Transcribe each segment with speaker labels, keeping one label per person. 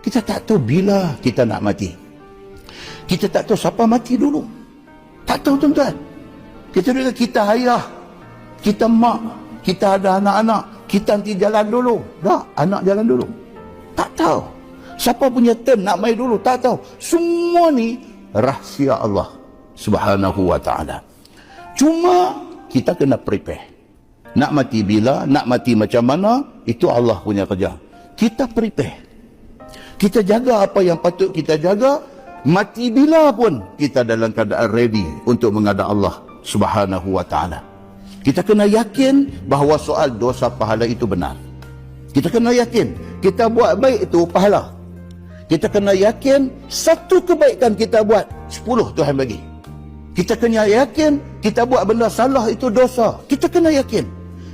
Speaker 1: Kita tak tahu bila kita nak mati. Kita tak tahu siapa mati dulu. Tak tahu tuan-tuan. Kita dengar kita ayah, kita mak, kita ada anak-anak, kita nanti jalan dulu. Tak, anak jalan dulu. Tak tahu. Siapa punya turn nak mai dulu, tak tahu. Semua ni rahsia Allah Subhanahu wa ta'ala. Cuma kita kena prepare. Nak mati bila, nak mati macam mana, itu Allah punya kerja. Kita prepare. Kita jaga apa yang patut kita jaga. Mati bila pun kita dalam keadaan ready untuk menghadap Allah Subhanahu wa ta'ala. Kita kena yakin bahawa soal dosa pahala itu benar. Kita kena yakin kita buat baik itu pahala. Kita kena yakin satu kebaikan kita buat 10 Tuhan bagi. Kita kena yakin kita buat benda salah itu dosa. Kita kena yakin.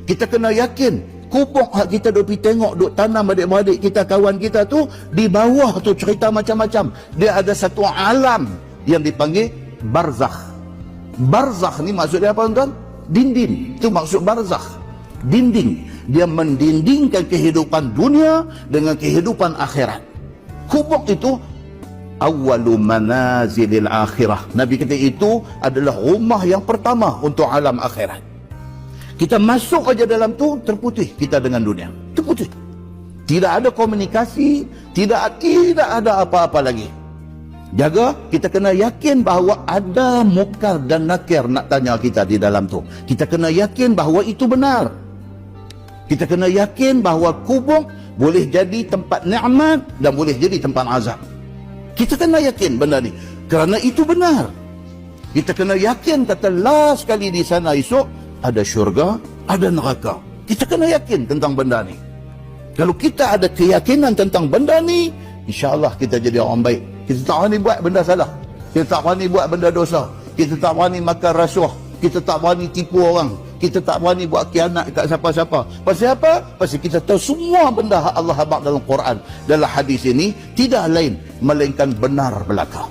Speaker 1: Kita kena yakin kubur hak kita duk pergi tengok, duk tanam adik-beradik kita, kawan kita tu, di bawah tu cerita macam-macam. Dia ada satu alam yang dipanggil barzakh. Barzakh ni maksud dia apa tuan? Dinding. Itu maksud barzakh. Dinding. Dia mendindingkan kehidupan dunia dengan kehidupan akhirat. Kubur itu awwalu manazilil akhirah. Nabi kata itu adalah rumah yang pertama untuk alam akhirat. Kita masuk aja dalam tu, terputih kita dengan dunia. Terputih. Tidak ada komunikasi, tidak ada apa-apa lagi. Jaga, kita kena yakin bahawa ada munkar dan nakir nak tanya kita di dalam tu. Kita kena yakin bahawa itu benar. Kita kena yakin bahawa kubur boleh jadi tempat nikmat dan boleh jadi tempat azab. Kita kena yakin benda ni. Kerana itu benar. Kita kena yakin kata last sekali di sana esok ada syurga, ada neraka. Kita kena yakin tentang benda ni. Kalau kita ada keyakinan tentang benda ni, insya-Allah kita jadi orang baik. Kita tak berani buat benda salah. Kita tak berani buat benda dosa. Kita tak berani makan rasuah. Kita tak berani tipu orang. Kita tak berani buat khianat kat siapa-siapa. Pasal apa? Pasal kita tahu semua benda Allah habaq dalam Quran, dalam hadis ini tidak lain melainkan benar belaka.